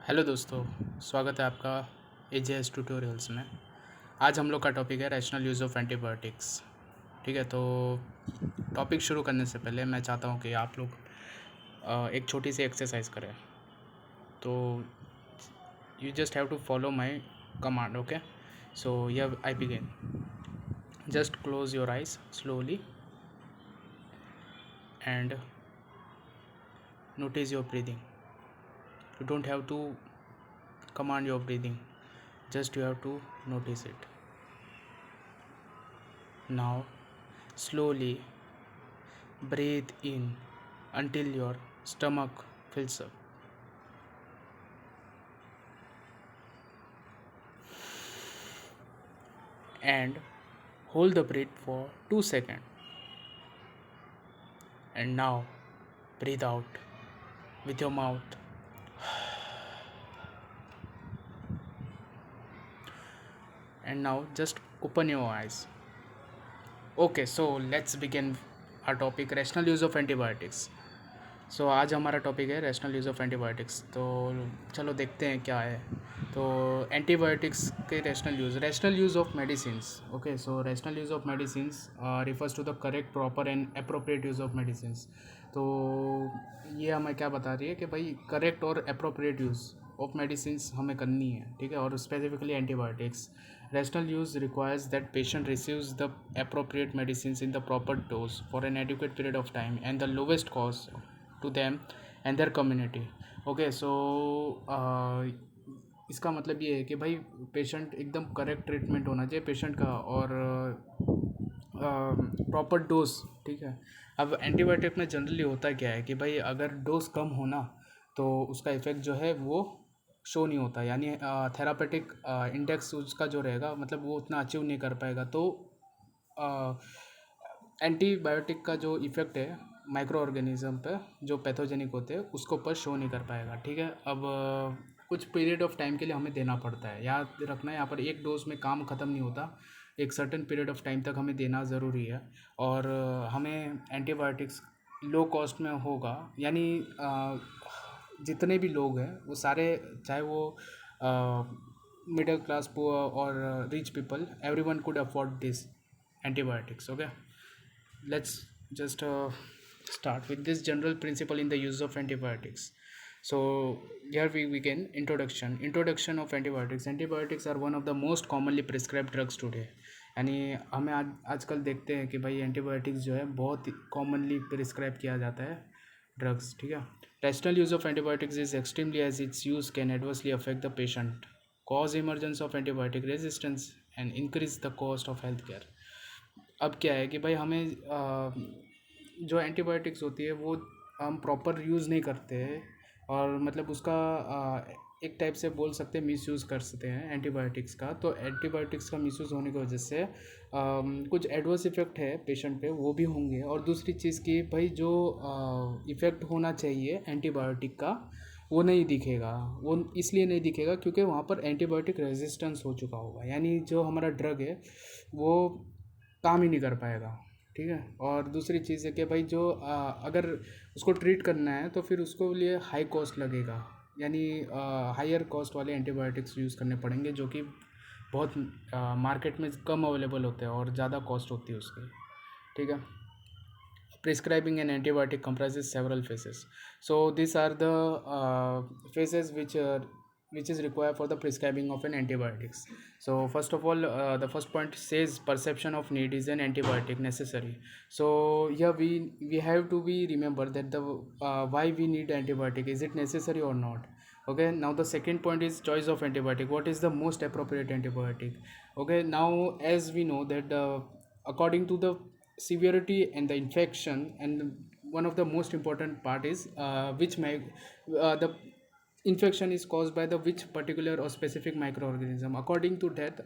Hello दोस्तों, स्वागत है आपका एजेएस ट्यूटोरियल्स में। आज हम लोग का टॉपिक है रैशनल यूज़ ऑफ एंटीबायोटिक्स। ठीक है, तो टॉपिक शुरू करने से पहले मैं चाहता हूँ कि आप लोग एक छोटी सी एक्सरसाइज करें। तो you just have to follow my command, okay? So here I begin. Just close your eyes slowly and notice your breathing. You don't have to command your breathing, just you have to notice it. Now slowly breathe in until your stomach fills up. And hold the breath for 2 seconds. And now breathe out with your mouth. And now just open your eyes. Okay, so let's begin our topic, rational use of antibiotics. सो आज हमारा topic है rational use of antibiotics. तो चलो देखते हैं क्या है। तो एंटीबायोटिक्स के rational use of medicines. Okay, so rational use of medicines refers to the correct, proper and appropriate use of medicines. तो ये हमें क्या बता रही है कि भाई करेक्ट और अप्रोप्रिएट यूज़ ऑफ मेडिसिन्स हमें करनी है, ठीक है, और specifically antibiotics. Rational use requires that patient receives the appropriate medicines in the proper dose for an adequate period of time and the lowest cost to them and their community. Okay, so इसका मतलब ये है कि भाई patient एकदम correct treatment होना चाहिए patient का, और प्रॉपर डोज, ठीक है। अब एंटीबायोटिक में जनरली होता क्या है कि भाई अगर डोज कम होना तो उसका इफ़ेक्ट जो है वो शो नहीं होता, यानी थेरापेटिक इंडेक्स उसका जो रहेगा मतलब वो उतना अचीव नहीं कर पाएगा। तो एंटीबायोटिक का जो इफ़ेक्ट है माइक्रो ऑर्गेनिज्म पे जो पैथोजेनिक होते हैं उसको ऊपर शो नहीं कर पाएगा, ठीक है। अब कुछ पीरियड ऑफ टाइम के लिए हमें देना पड़ता है, याद रखना है यहाँ पर एक डोज में काम ख़त्म नहीं होता, एक सर्टेन पीरियड ऑफ टाइम तक हमें देना ज़रूरी है। और हमें एंटीबायोटिक्स लो कॉस्ट में होगा, यानी जितने भी लोग हैं वो सारे, चाहे वो मिडिल क्लास, पुअर और rich people, everyone could afford this antibiotics. Okay, let's just start with this general principle in the use of antibiotics. So here we begin. Introduction of antibiotics are one of the most commonly prescribed drugs today. यानी हमें आजकल देखते हैं कि भाई antibiotics जो है बहुत कॉमनली प्रिस्क्राइब किया जाता है ड्रग्स, ठीक है। Rational use of antibiotics is extremely as its use can adversely affect the patient, cause emergence of antibiotic resistance and increase the cost of healthcare. अब क्या है कि भाई हमें जो एंटीबायोटिक्स होती है वो हम प्रॉपर यूज़ नहीं करते हैं, और मतलब उसका एक टाइप से बोल सकते हैं मिस यूज़ कर सकते हैं एंटीबायोटिक्स का। तो एंटीबायोटिक्स का मिस यूज़ होने की वजह से कुछ एडवर्स इफ़ेक्ट है पेशेंट पे वो भी होंगे, और दूसरी चीज़ की भाई जो इफ़ेक्ट होना चाहिए एंटीबायोटिक का वो नहीं दिखेगा। वो इसलिए नहीं दिखेगा क्योंकि वहाँ पर एंटीबायोटिक रेजिस्टेंस हो चुका होगा, यानी जो हमारा ड्रग है वो काम ही नहीं कर पाएगा, ठीक है। और दूसरी चीज़ है कि भाई जो अगर उसको ट्रीट करना है तो फिर उसको लिए हाई कॉस्ट लगेगा, यानी हायर कॉस्ट वाले एंटीबायोटिक्स यूज़ करने पड़ेंगे जो कि बहुत मार्केट में कम अवेलेबल होते हैं और ज़्यादा कॉस्ट होती है उसकी, ठीक है। Prescribing an antibiotic comprises several phases. So these are the phases which is required for the prescribing of an antibiotics. So first of all, the first point says perception of need is an antibiotic necessary. So here we have to be remember that the why we need antibiotic, is it necessary or not. Okay, now the second point is choice of antibiotic, what is the most appropriate antibiotic. Okay, now as we know that according to the severity and the infection, and one of the most important part is which the infection is caused by the which particular or specific microorganism. According to that,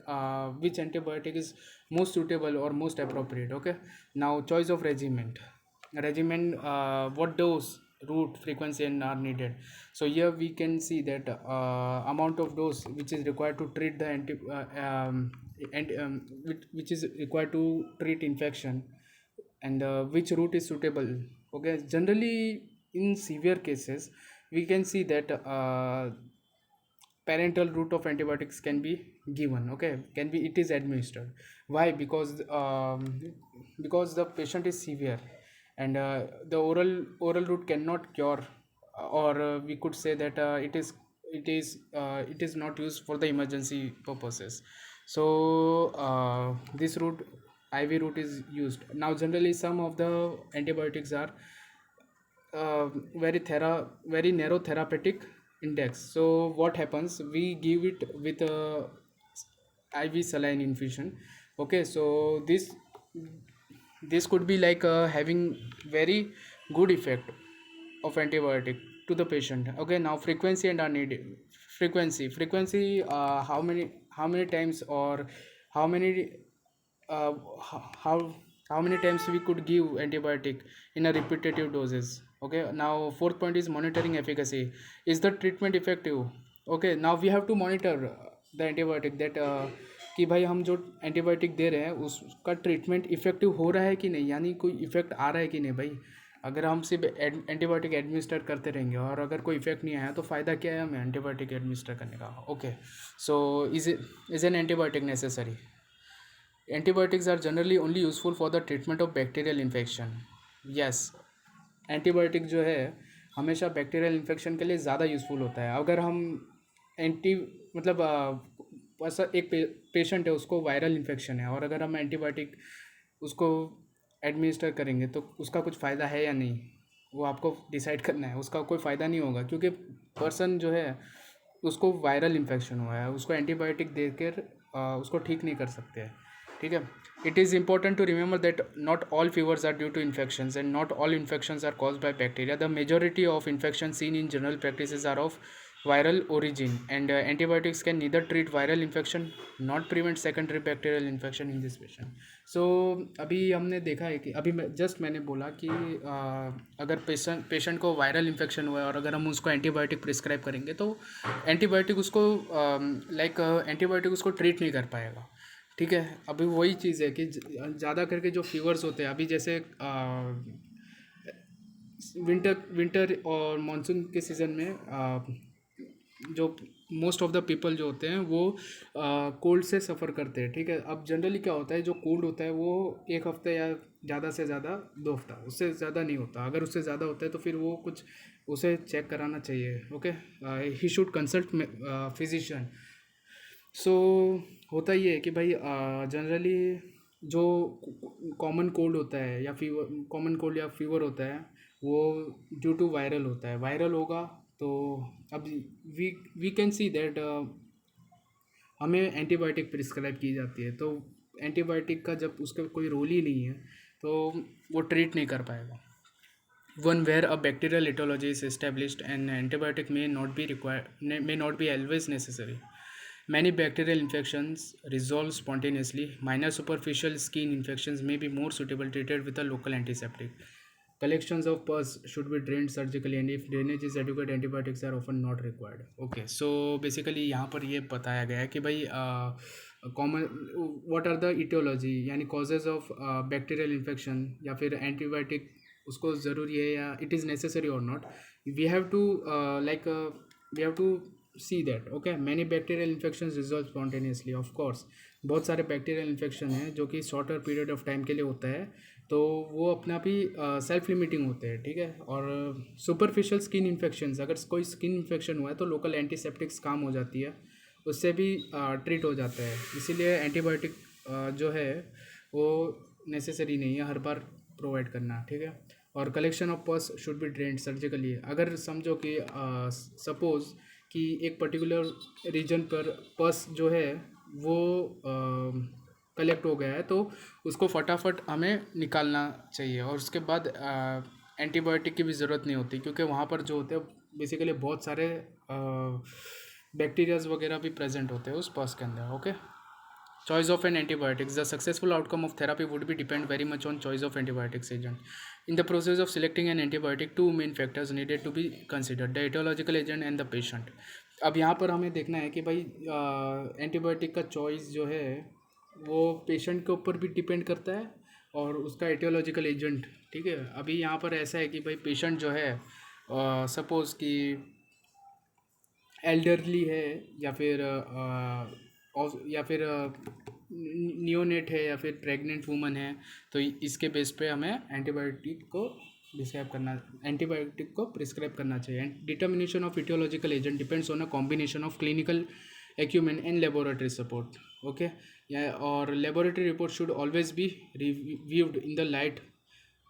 which antibiotic is most suitable or most appropriate. Okay, now choice of regimen, what dose, route, frequency and are needed. So here we can see that amount of dose which is required to treat the which is required to treat infection, and which route is suitable. Okay, generally in severe cases we can see that parental route of antibiotics can be given, okay, can be, it is administered. Why? Because the patient is severe, and the oral route cannot cure, or we could say that it is not used for the emergency purposes. So this route, IV route, is used. Now generally some of the antibiotics are uh, very narrow therapeutic index. So what happens, we give it with a IV saline infusion. Okay, so this could be like having very good effect of antibiotic to the patient. Okay, now frequency and unneeded frequency, how many times, or how many uh, how many times we could give antibiotic in a repetitive doses. Okay, now fourth point is monitoring efficacy. Is the treatment effective? Okay, now we have to monitor the antibiotic, that कि भाई हम जो antibiotic दे रहे हैं उसका treatment effective हो रहा है कि नहीं, यानी कोई इफेक्ट आ रहा है कि नहीं भाई। अगर हम सिर्फ एंटीबायोटिक एडमिनिस्टर करते रहेंगे और अगर कोई इफेक्ट नहीं आया तो फ़ायदा क्या है हमें एंटीबायोटिक एडमिनिस्टर करने का। Okay, so is an antibiotic necessary? Antibiotics are generally only useful for the treatment of bacterial infection. Yes, antibiotic जो है हमेशा बैक्टीरियल इन्फेक्शन के लिए ज़्यादा यूज़फुल होता है। अगर हम एंटी मतलब ऐसा एक पेशेंट है, उसको वायरल इन्फेक्शन है, और अगर हम एंटीबायोटिक उसको एडमिनिस्टर करेंगे तो उसका कुछ फ़ायदा है या नहीं, वो आपको डिसाइड करना है। उसका कोई फ़ायदा नहीं होगा, क्योंकि पर्सन जो है उसको वायरल इन्फेक्शन हुआ है, उसको एंटीबायोटिक देकर उसको ठीक नहीं कर सकते हैं। ठीक है, it is important to remember that not all fevers are due to infections, and not all infections are caused by bacteria. The majority of infections seen in general practices are of viral origin, and antibiotics can neither treat viral infection not prevent secondary bacterial infection in this patient. So अभी हमने देखा है कि अभी मैंने बोला कि अगर पेशेंट को वायरल इन्फेक्शन हुआ है और अगर हम उसको एंटीबायोटिक प्रिस्क्राइब करेंगे तो एंटीबायोटिक उसको एंटीबायोटिक उसको ट्रीट नहीं कर पाएगा। ठीक है, अभी वही चीज़ है कि ज़्यादा करके जो फीवर्स होते हैं अभी, जैसे विंटर और मानसून के सीज़न में जो मोस्ट ऑफ द पीपल जो होते हैं वो कोल्ड से सफ़र करते हैं। ठीक है, अब जनरली क्या होता है, जो कोल्ड होता है वो एक हफ्ते या ज़्यादा से ज़्यादा 2 हफ्ता, उससे ज़्यादा नहीं होता। अगर उससे ज़्यादा होता है तो फिर वो कुछ उसे चेक कराना चाहिए। Okay, he should consult physician. So होता ये है कि भाई जनरली जो कॉमन कोल्ड होता है या फीवर, कॉमन कोल्ड या फीवर होता है वो ड्यू टू वायरल होता है। वायरल होगा तो अब वी कैन सी दैट हमें एंटीबायोटिक प्रिस्क्राइब की जाती है। तो एंटीबायोटिक का जब उसका कोई रोल ही नहीं है तो वो ट्रीट नहीं कर पाएगा। One where a bacterial etiology is established, an antibiotic may not be required, may not be always necessary. Many bacterial infections resolve spontaneously. Minor superficial skin infections may be more suitable treated with a local antiseptic. Collections of pus should be drained surgically, and if drainage is adequate, antibiotics are often not required. Okay, so basically यहाँ पर ये बताया गया है कि भाई common what are the etiology, यानी causes of bacterial infection, या फिर एंटीबायोटिक उसको ज़रूरी है या इट इज़ नेसेसरी और not. We have to we have to see that. Okay, many bacterial infection resolve spontaneously. Of course बहुत सारे बैक्टीरियल इन्फेक्शन हैं जो कि शॉर्टर पीरियड ऑफ टाइम के लिए होता है, तो वो अपने आप ही सेल्फ लिमिटिंग होते हैं। ठीक है, और सुपरफिशियल स्किन इन्फेक्शंस, अगर कोई स्किन इन्फेक्शन हुआ है तो लोकल एंटीसेप्टिक्स काम हो जाती है, उससे भी ट्रीट हो जाता है। इसीलिए एंटीबायोटिक जो है वो नेसेसरी नहीं है हर बार प्रोवाइड करना। ठीक है, और कलेक्शन ऑफ पस शुड बी ड्रेन्ड सर्जिकली। अगर समझो कि सपोज़ कि एक पर्टिकुलर रीजन पर पस जो है वो कलेक्ट हो गया है तो उसको फटाफट हमें निकालना चाहिए, और उसके बाद एंटीबायोटिक की भी ज़रूरत नहीं होती, क्योंकि वहाँ पर जो होते हैं बेसिकली बहुत सारे बैक्टीरियाज वगैरह भी प्रेजेंट होते हैं उस पस के अंदर। Okay, choice of an antibiotics. The successful outcome of therapy would be depend very much on choice of antibiotics agent. In the process of selecting an antibiotic, two main factors needed to be considered: the etiological agent and the patient. अब यहाँ पर हमें देखना है कि भाई antibiotic का choice जो है वो पेशेंट के ऊपर भी डिपेंड करता है और उसका एटियोलॉजिकल एजेंट। ठीक है, अभी यहाँ पर ऐसा है कि भाई पेशेंट जो है सपोज़ कि एल्डरली है या फिर या फिर नियोनेट है या फिर प्रेग्नेंट वुमन है, तो इसके बेस पे हमें एंटीबायोटिक को प्रिस्क्राइब करना चाहिए. And determination of aetiological agent depends on a combination of clinical acumen and laboratory support. Okay, या और laboratory report should always be reviewed in the light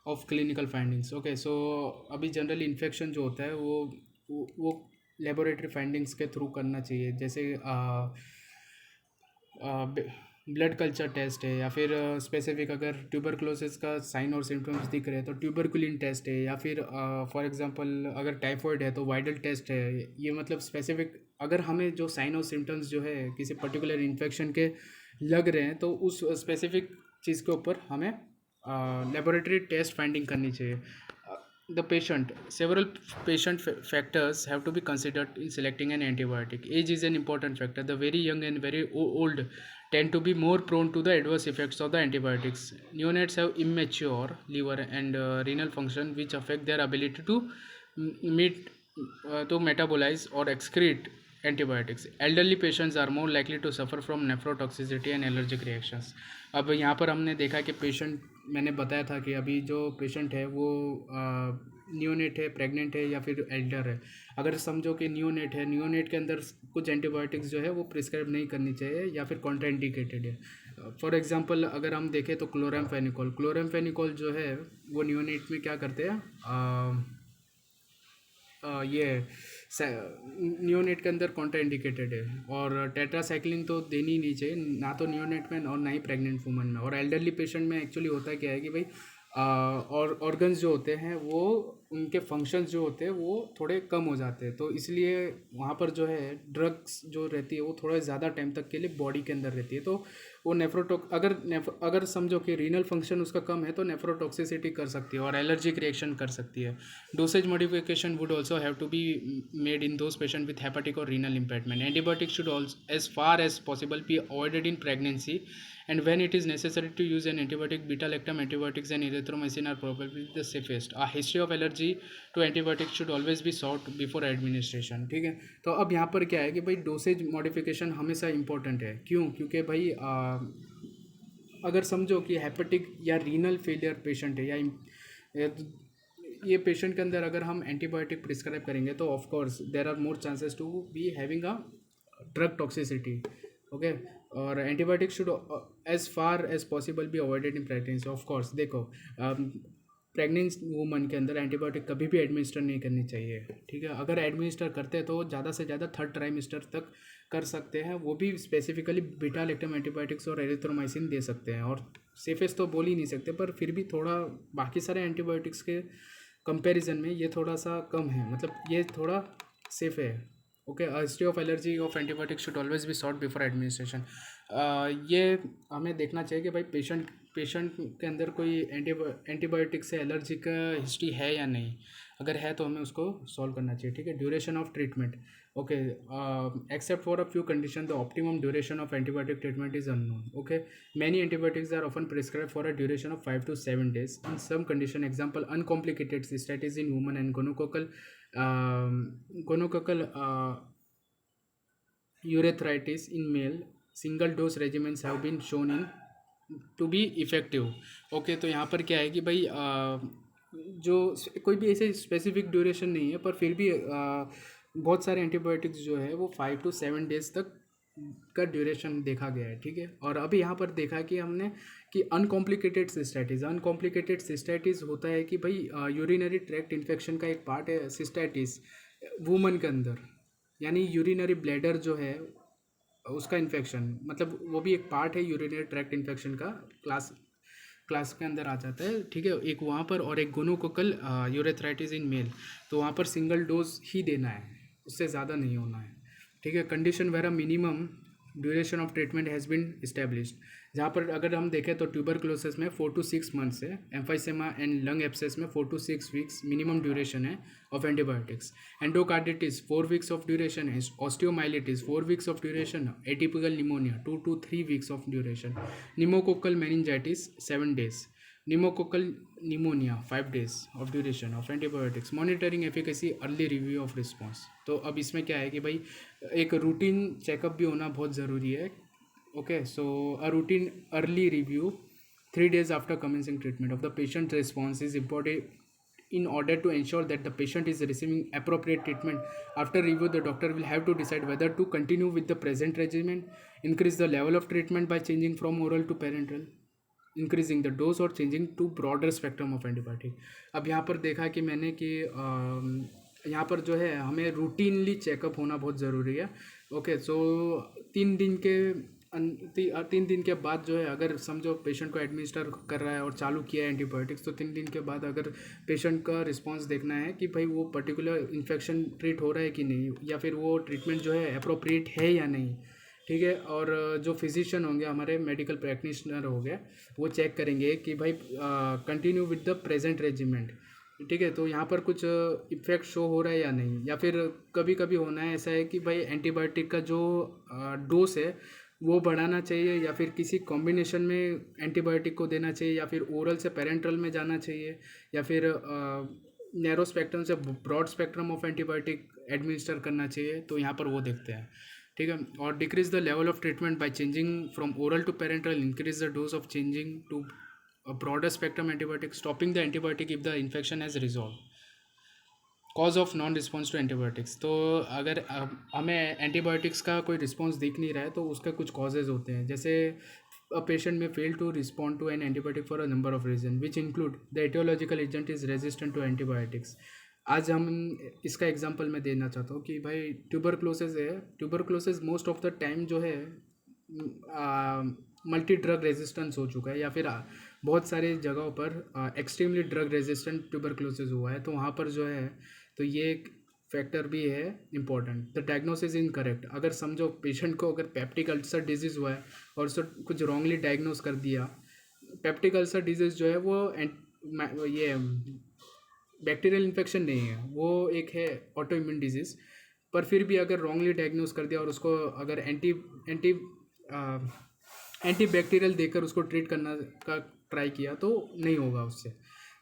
of clinical findings. Okay, so अभी generally infection जो होता है वो laboratory findings के through करना चाहिए. जैसे ब्लड कल्चर टेस्ट है, या फिर स्पेसिफिक अगर ट्यूबरकुलोसिस का साइन और सिम्टम्स दिख रहे हैं तो ट्यूबरकुलिन टेस्ट है, या फिर फॉर एग्जांपल अगर टाइफॉइड है तो वाइडल टेस्ट है. ये मतलब स्पेसिफिक अगर हमें जो साइन और सिम्टम्स जो है किसी पर्टिकुलर इन्फेक्शन के लग रहे हैं तो उस स्पेसिफिक चीज़ के ऊपर हमें लेबोरेटरी टेस्ट फाइंडिंग करनी चाहिए. The patient, several patient factors have to be considered in selecting an antibiotic. Age is an important factor. The very young and very old tend to be more prone to the adverse effects of the antibiotics. Neonates have immature liver and renal function which affect their ability to meet to metabolize or excrete antibiotics. Elderly patients are more likely to suffer from nephrotoxicity and allergic reactions. अब यहाँ पर हमने देखा कि patient, मैंने बताया था कि अभी जो पेशेंट है वो न्यूनेट है, प्रेग्नेंट है या फिर एल्डर है. अगर समझो कि न्यूनेट है, न्यूनेट के अंदर कुछ एंटीबायोटिक्स जो है वो प्रिस्क्राइब नहीं करनी चाहिए या फिर कॉन्ट्राइंडिकेटेड है. फॉर एग्जांपल अगर हम देखें तो क्लोरामफेनिकोल जो है वो न्यूनेट में क्या करते हैं, ये नियोनेट के अंदर कॉन्ट्रा इंडिकेटेड है. और टेट्रासाइक्लिन तो देनी नहीं चाहिए, ना तो नियोनेट में और ना ही प्रेग्नेंट वुमन में. और एल्डरली पेशेंट में एक्चुअली होता क्या है कि भाई और ऑर्गन्स जो होते हैं वो उनके फंक्शंस जो होते हैं वो थोड़े कम हो जाते हैं, तो इसलिए वहाँ पर जो है ड्रग्स जो रहती है वो थोड़ा ज़्यादा टाइम तक के लिए बॉडी के अंदर रहती है. तो वो अगर समझो कि रीनल फंक्शन उसका कम है तो नेफ्रोटॉक्सिसिटी कर सकती है और एलर्जिक रिएक्शन कर सकती है. Dosage modification would also have to be made in those patient with hepatic और renal impairment. Antibiotic should also as far as possible be avoided in pregnancy, and when it is necessary to use an antibiotic, beta-lactam antibiotics and erythromycin are probably the safest. A history of allergy to antibiotics should always be sought before administration. ठीक है, तो अब यहाँ पर क्या है कि भाई डोसेज मॉडिफिकेशन हमेशा इंपॉर्टेंट है. क्यों? क्योंकि भाई अगर समझो कि हेपेटिक या रीनल फेलियर पेशेंट है या ये पेशेंट के अंदर अगर हम एंटीबायोटिक प्रिस्क्राइब करेंगे तो of course there are more chances to be having a drug toxicity. Okay, और antibiotic should as far as possible be avoided in pregnancy. Of course देखो प्रेग्नेंट वूमन के अंदर एंटीबायोटिक कभी भी एडमिनिस्टर नहीं करनी चाहिए. ठीक है, अगर एडमिनिस्टर करते हैं तो ज़्यादा से ज़्यादा थर्ड ट्राइमेस्टर तक कर सकते हैं, वो भी स्पेसिफिकली बीटा लैक्टम एंटीबायोटिक्स और एरिथ्रोमाइसिन दे सकते हैं. और सेफेस्ट तो बोल ही नहीं सकते, पर फिर भी थोड़ा बाकी सारे एंटीबायोटिक्स के कंपैरिजन में ये थोड़ा सा कम है, मतलब ये थोड़ा सेफ है. Okay, history of allergy of antibiotic should always be sought before administration. ये हमें देखना चाहिए कि भाई पेशेंट के अंदर कोई एंटीबायोटिक से एलर्जी का हिस्ट्री है या नहीं. अगर है तो हमें उसको सॉल्व करना चाहिए. ठीक है, duration of treatment. Okay, except for a few condition the optimum duration of antibiotic treatment is unknown. Okay, many antibiotics are often prescribe for a duration of 5 to 7 days in some condition. Example, uncomplicated cystitis in women and gonococcal urethritis in male. Single dose regimens have been shown in to be effective. Okay, तो यहाँ पर क्या है कि भाई जो कोई भी ऐसे स्पेसिफिक ड्यूरेशन नहीं है, पर फिर भी बहुत सारे एंटीबायोटिक्स जो है वो 5 to 7 days तक का ड्यूरेशन देखा गया है. ठीक है, और अभी यहाँ पर देखा कि हमने कि अनकॉम्प्लिकेटेड सिस्टाइटिस होता है कि भाई यूरिनरी ट्रैक्ट इन्फेक्शन का एक पार्ट है सिस्टाइटिस वुमन के अंदर, यानी यूरिनरी ब्लैडर जो है उसका इन्फेक्शन, मतलब वो भी एक पार्ट है यूरिनरी ट्रैक्ट इन्फेक्शन का, क्लास के अंदर आ जाता है. ठीक है, एक वहाँ पर और एक गोनोकोकल यूरेथ्राइटिस इन मेल, तो वहाँ पर सिंगल डोज ही देना है, उससे ज़्यादा नहीं होना है. ठीक है, condition where minimum duration of treatment has been established. जहाँ पर अगर हम देखें तो ट्यूबरकुलोसिस में 4 to 6 months है, एम्फाइसेमा एंड लंग एब्सेस में 4 to 6 weeks मिनिमम ड्यूरेशन है of antibiotics. Endocarditis 4 weeks of duration है. Osteomyelitis 4 weeks of duration. Atypical pneumonia 2 to 3 weeks of duration. Pneumococcal meningitis 7 days. pneumococcal pneumonia 5 days of duration of antibiotics monitoring efficacy early review of response। तो अब इसमें क्या है कि भाई एक routine checkup भी होना बहुत ज़रूरी है। Okay, so a routine early review 3 days after commencing treatment of the patient response is important in order to ensure that the patient is receiving appropriate treatment. After review, the doctor will have to decide whether to continue with the present regimen, increase the level of treatment by changing from oral to parenteral, increasing the dose और changing to broader spectrum of antibiotic. अब यहाँ पर देखा कि मैंने कि यहाँ पर जो है हमें रूटीनली चेकअप होना बहुत ज़रूरी है। ओके, सो 3 दिन के बाद जो है अगर समझो पेशेंट को एडमिनिस्टर कर रहा है और चालू किया है एंटीबायोटिक्स, तो 3 दिन के बाद अगर पेशेंट का रिस्पांस देखना है कि भाई वो पर्टिकुलर इन्फेक्शन ट्रीट हो रहा है कि नहीं, या फिर वो ट्रीटमेंट जो है अप्रोप्रिएट है या नहीं। ठीक है, और जो फिजिशियन होंगे हमारे मेडिकल प्रैक्टिशनर हो गए, वो चेक करेंगे कि भाई continue with the present regiment. ठीक है, तो यहाँ पर कुछ इफेक्ट शो हो रहा है या नहीं, या फिर कभी कभी होना है ऐसा है कि भाई एंटीबायोटिक का जो डोज है वो बढ़ाना चाहिए, या फिर किसी कॉम्बिनेशन में एंटीबायोटिक को देना चाहिए, या फिर ओरल से पेरेंट्रल में जाना चाहिए, या फिर नैरो स्पेक्ट्रम से broad spectrum of antibiotic administer करना चाहिए। तो यहाँ पर वो देखते हैं। ठीक है, और decrease the level of treatment by changing from oral to parenteral, increase the dose of changing to broader spectrum antibiotic, stopping the antibiotic if the infection has resolve. Cause of non response to antibiotics, तो अगर हमें antibiotics का कोई response दिख नहीं रहा है तो उसके कुछ कॉजेज़ होते हैं, जैसे अ पेशेंट में fail to respond to an antibiotic for a number of reason which include the etiological agent is resistant to antibiotics. आज हम इसका एग्जांपल मैं देना चाहता हूँ कि भाई ट्यूबरक्लोसिस है। Tuberculosis most of the time जो है मल्टी ड्रग रेजिस्टेंस हो चुका है, या फिर बहुत सारी जगहों पर एक्सट्रीमली ड्रग रेजिस्टेंट ट्यूबरक्लोसिस हुआ है, तो वहाँ पर जो है तो ये एक फैक्टर भी है इम्पॉर्टेंट। द डायग्नोसिस इनकरेक्ट, अगर समझो पेशेंट को अगर पेप्टिक अल्सर डिजीज़ हुआ है और उसको कुछ रॉन्गली डायग्नोस कर दिया। पेप्टिक अल्सर डिजीज़ जो है वो ये बैक्टीरियल इन्फेक्शन नहीं है, वो एक है ऑटो इम्यून डिजीज़, पर फिर भी अगर रॉन्गली डायग्नोस कर दिया और उसको अगर एंटी बैक्टीरियल देकर उसको ट्रीट करना का ट्राई किया तो नहीं होगा उससे।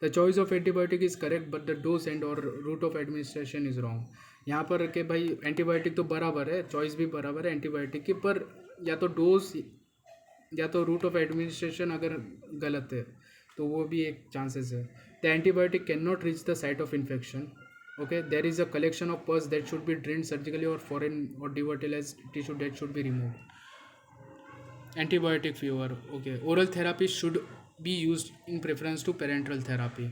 The choice of antibiotic is correct but the dose and और route of administration is wrong. यहाँ पर के भाई एंटीबायोटिक तो बराबर है, चॉइस भी बराबर है एंटीबायोटिक की, पर या तो डोज या तो रूट ऑफ एडमिनिस्ट्रेशन अगर गलत है तो वो भी एक चांसेस है। The antibiotic can not reach the site of infection. Okay, there is a collection of pus that should be drained surgically और फॉरेन और devitalise tissue that should be remove. Antibiotic fever, okay, oral therapy should be use in preference to parenteral therapy.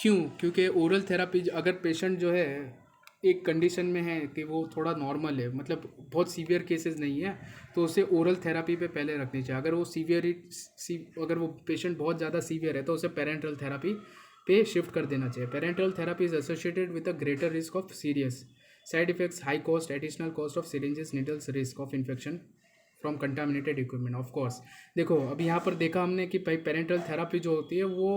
क्यों? क्योंकि oral therapy अगर patient जो है एक condition में है कि वो थोड़ा नॉर्मल है, मतलब बहुत सीवियर केसेस नहीं है, तो उसे ओरल थेरापी पे पहले रखनी चाहिए। अगर वो अगर वो पेशेंट बहुत ज़्यादा सीवियर है तो उसे पेरेंट्रल थेरापी पे शिफ्ट कर देना चाहिए। Parenteral therapy is associated with a greater risk of serious side effects, high cost, additional cost of syringes, needles, risk of infection from contaminated equipment. Of course देखो अभी यहाँ पर देखा हमने कि भाई पेरेंट्रल थेरापी जो होती है वो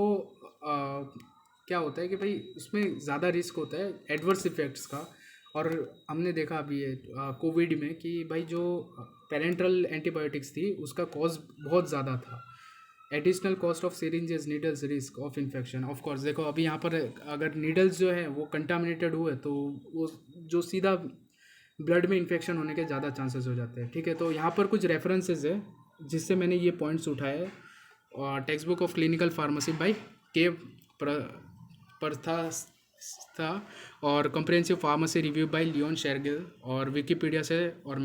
क्या होता है कि भाई उसमें ज़्यादा रिस्क होता है एडवर्स इफेक्ट्स का। और हमने देखा अभी कोविड में कि भाई जो पेरेंट्रल एंटीबायोटिक्स थी उसका कॉस्ट बहुत ज़्यादा था। Additional cost of syringes, needles, risk of infection. Of course देखो अभी यहाँ पर अगर नीडल्स जो है वो कंटामिनेटेड हुए तो वो जो सीधा ब्लड में इन्फेक्शन होने के ज़्यादा चांसेस हो जाते हैं। ठीक है, तो यहाँ पर कुछ रेफरेंसेस है जिससे मैंने ये पॉइंट्स उठाए। और text book of clinical pharmacy by K प्रथा और comprehensive pharmacy review by Leon Shargel, और विकीपीडिया से और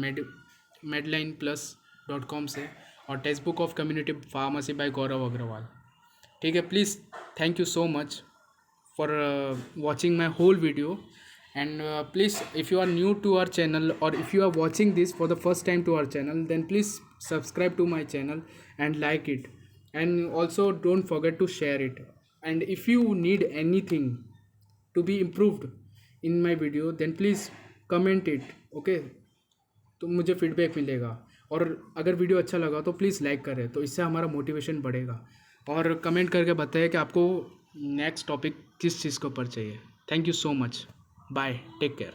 medlineplus.com से, और text book of community pharmacy by Gaurav Agarwal. ठीक है, please thank you so much for watching my whole video, and please if you are new to our channel or if you are watching this for the first time to our channel, then please subscribe to my channel and like it, and also don't forget to share it. And if you need anything to be improved in my video, then please comment it, okay? तो मुझे feedback मिलेगा। और अगर video अच्छा लगा तो please like करें, तो इससे हमारा मोटिवेशन बढ़ेगा। और कमेंट करके बताइए कि आपको नेक्स्ट टॉपिक किस चीज़ के ऊपर चाहिए। Thank you so much, bye, take care.